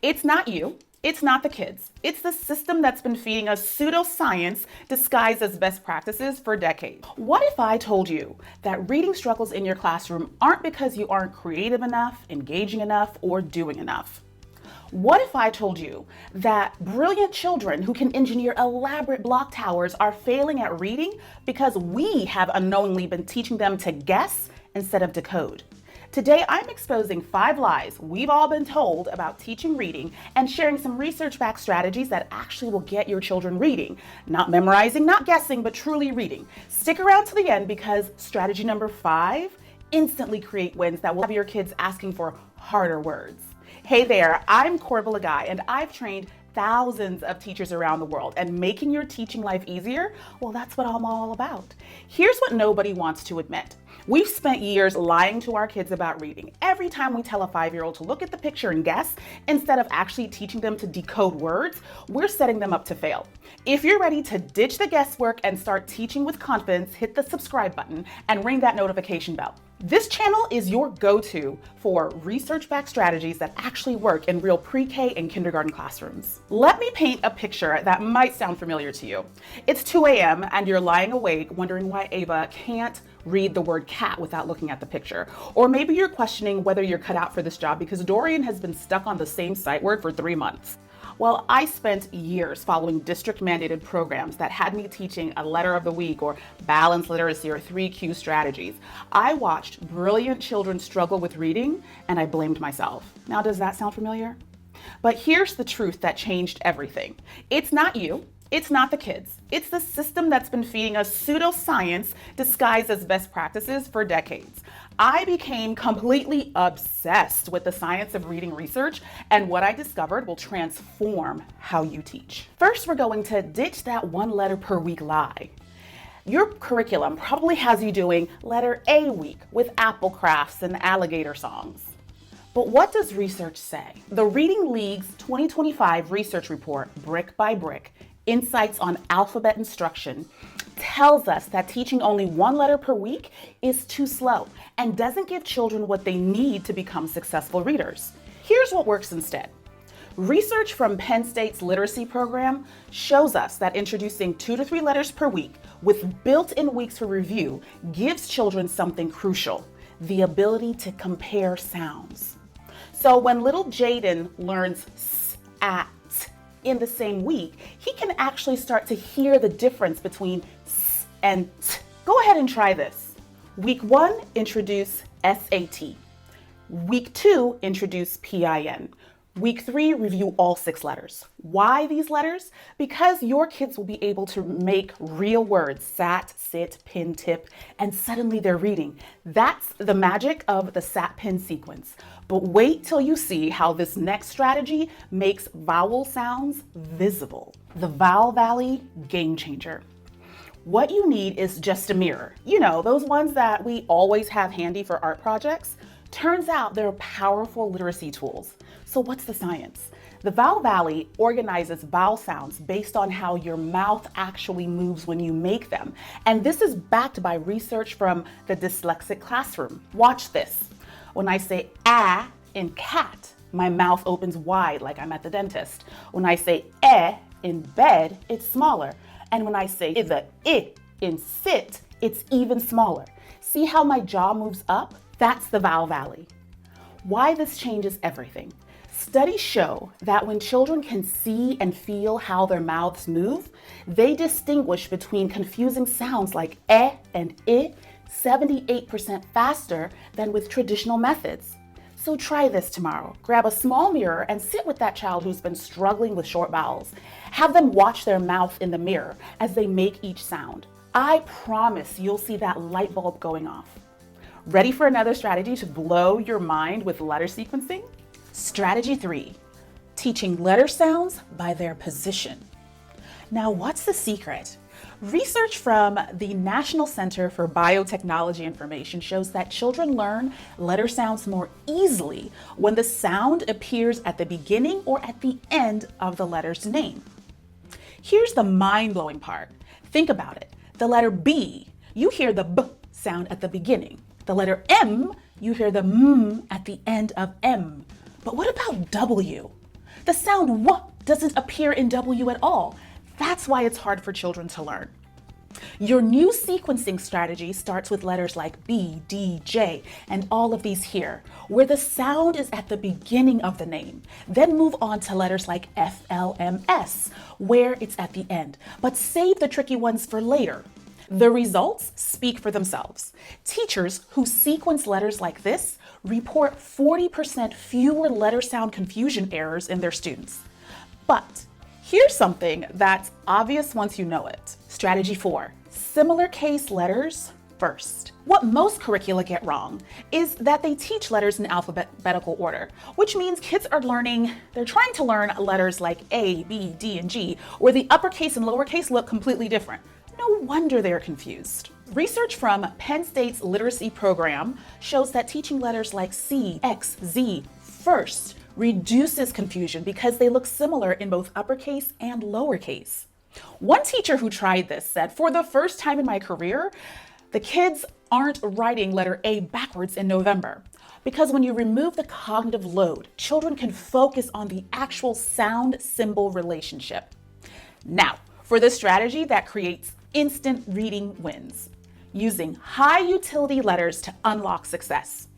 It's not you. It's not the kids. It's the system that's been feeding us pseudoscience disguised as best practices for decades. What if I told you that reading struggles in your classroom aren't because you aren't creative enough, engaging enough, or doing enough? What if I told you that brilliant children who can engineer elaborate block towers are failing at reading because we have unknowingly been teaching them to guess instead of decode? Today, I'm exposing 5 lies we've all been told about teaching reading and sharing some research-backed strategies that actually will get your children reading. Not memorizing, not guessing, but truly reading. Stick around to the end because strategy number 5, instantly create wins that will have your kids asking for harder words. Hey there, I'm Corbella Guy, and I've trained thousands of teachers around the world, and making your teaching life easier, well, that's what I'm all about. Here's what nobody wants to admit. We've spent years lying to our kids about reading. Every time we tell a 5-year-old to look at the picture and guess, instead of actually teaching them to decode words, we're setting them up to fail. If you're ready to ditch the guesswork and start teaching with confidence, hit the subscribe button and ring that notification bell. This channel is your go-to for research-backed strategies that actually work in real pre-K and kindergarten classrooms. Let me paint a picture that might sound familiar to you. It's 2 a.m. and you're lying awake wondering why Ava can't read the word cat without looking at the picture. Or maybe you're questioning whether you're cut out for this job because Dorian has been stuck on the same sight word for 3 months. Well, I spent years following district-mandated programs that had me teaching a letter of the week or balanced literacy or 3Q strategies. I watched brilliant children struggle with reading, and I blamed myself. Now, does that sound familiar? But here's the truth that changed everything. It's not you. It's not the kids. It's the system that's been feeding us pseudoscience disguised as best practices for decades. I became completely obsessed with the science of reading research, and what I discovered will transform how you teach. First, we're going to ditch that 1 letter per week lie. Your curriculum probably has you doing letter A week with apple crafts and alligator songs. But what does research say? The Reading League's 2025 research report, Brick by Brick, Insights on Alphabet Instruction, tells us that teaching only 1 letter per week is too slow and doesn't give children what they need to become successful readers. Here's what works instead. Research from Penn State's literacy program shows us that introducing 2 to 3 letters per week with built-in weeks for review gives children something crucial: the ability to compare sounds. So when little Jaden learns s, at, in the same week, he can actually start to hear the difference between s and t. Go ahead and try this. Week 1, introduce SAT. Week 2, introduce PIN. Week 3, review all 6 letters. Why these letters? Because your kids will be able to make real words: sat, sit, pin, tip, and suddenly they're reading. That's the magic of the sat-pin sequence. But wait till you see how this next strategy makes vowel sounds visible. The Vowel Valley game changer. What you need is just a mirror. You know, those ones that we always have handy for art projects. Turns out they're powerful literacy tools. So what's the science? The Vowel Valley organizes vowel sounds based on how your mouth actually moves when you make them. And this is backed by research from the dyslexic classroom. Watch this. When I say ah in cat, my mouth opens wide like I'm at the dentist. When I say eh in bed, it's smaller. And when I say the I in sit, it's even smaller. See how my jaw moves up? That's the Vowel Valley. Why this changes everything. Studies show that when children can see and feel how their mouths move, they distinguish between confusing sounds like eh and I 78% faster than with traditional methods. So try this tomorrow. Grab a small mirror and sit with that child who's been struggling with short vowels. Have them watch their mouth in the mirror as they make each sound. I promise you'll see that light bulb going off. Ready for another strategy to blow your mind with letter sequencing? Strategy 3, teaching letter sounds by their position. Now, what's the secret? Research from the National Center for Biotechnology Information shows that children learn letter sounds more easily when the sound appears at the beginning or at the end of the letter's name. Here's the mind-blowing part. Think about it. The letter B, you hear the B sound at the beginning. The letter M, you hear the M at the end of M. But what about W? The sound W doesn't appear in W at all. That's why it's hard for children to learn. Your new sequencing strategy starts with letters like B, D, J, and all of these here, where the sound is at the beginning of the name. Then move on to letters like F, L, M, S, where it's at the end, but save the tricky ones for later. The results speak for themselves. Teachers who sequence letters like this report 40% fewer letter sound confusion errors in their students. But here's something that's obvious once you know it. Strategy 4, similar case letters first. What most curricula get wrong is that they teach letters in alphabetical order, which means kids are they're trying to learn letters like A, B, D, and G, where the uppercase and lowercase look completely different. No wonder they're confused. Research from Penn State's literacy program shows that teaching letters like C, X, Z first reduces confusion because they look similar in both uppercase and lowercase. One teacher who tried this said, "For the first time in my career, the kids aren't writing letter A backwards in November." Because when you remove the cognitive load, children can focus on the actual sound-symbol relationship. Now, for the strategy that creates instant reading wins, using high utility letters to unlock success.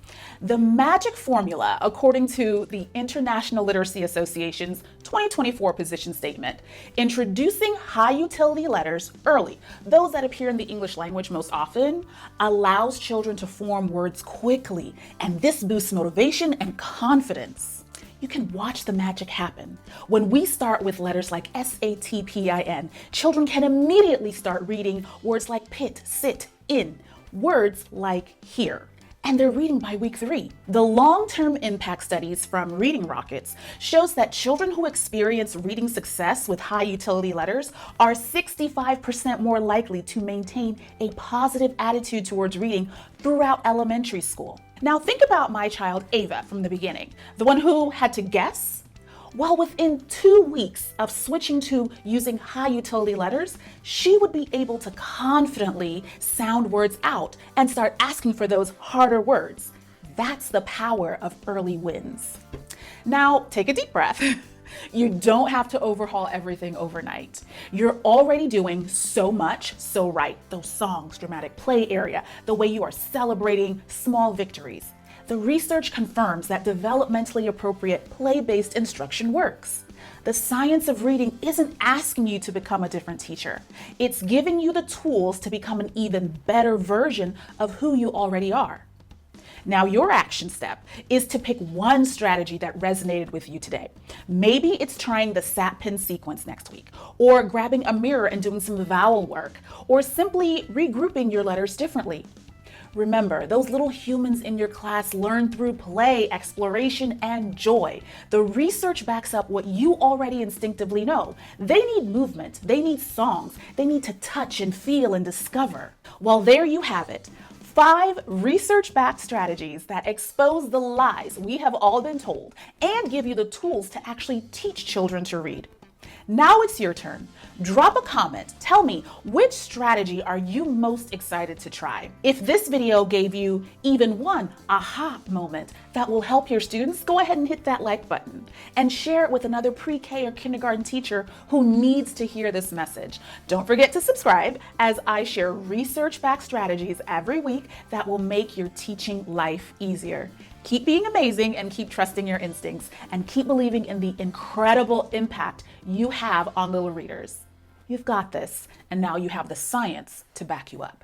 The magic formula, according to the International Literacy Association's 2024 position statement, introducing high utility letters early, those that appear in the English language most often, allows children to form words quickly, and this boosts motivation and confidence. You can watch the magic happen. When we start with letters like SATPIN, children can immediately start reading words like pit, sit, in, words like here. And they're reading by week 3. The long-term impact studies from Reading Rockets shows that children who experience reading success with high utility letters are 65% more likely to maintain a positive attitude towards reading throughout elementary school. Now think about my child Ava from the beginning, the one who had to guess. Well, within 2 weeks of switching to using high utility letters, she would be able to confidently sound words out and start asking for those harder words. That's the power of early wins. Now, take a deep breath. You don't have to overhaul everything overnight. You're already doing so much so right. Those songs, dramatic play area, the way you are celebrating small victories. The research confirms that developmentally appropriate play-based instruction works. The science of reading isn't asking you to become a different teacher. It's giving you the tools to become an even better version of who you already are. Now, your action step is to pick one strategy that resonated with you today. Maybe it's trying the SAT-PIN sequence next week, or grabbing a mirror and doing some vowel work, or simply regrouping your letters differently. Remember, those little humans in your class learn through play, exploration, and joy. The research backs up what you already instinctively know. They need movement, they need songs, they need to touch and feel and discover. Well, there you have it. 5 research-backed strategies that expose the lies we have all been told and give you the tools to actually teach children to read. Now it's your turn. Drop a comment. Tell me, which strategy are you most excited to try? If this video gave you even one aha moment that will help your students, go ahead and hit that like button and share it with another pre-K or kindergarten teacher who needs to hear this message. Don't forget to subscribe as I share research-backed strategies every week that will make your teaching life easier. Keep being amazing and keep trusting your instincts and keep believing in the incredible impact you have on little readers. You've got this, and now you have the science to back you up.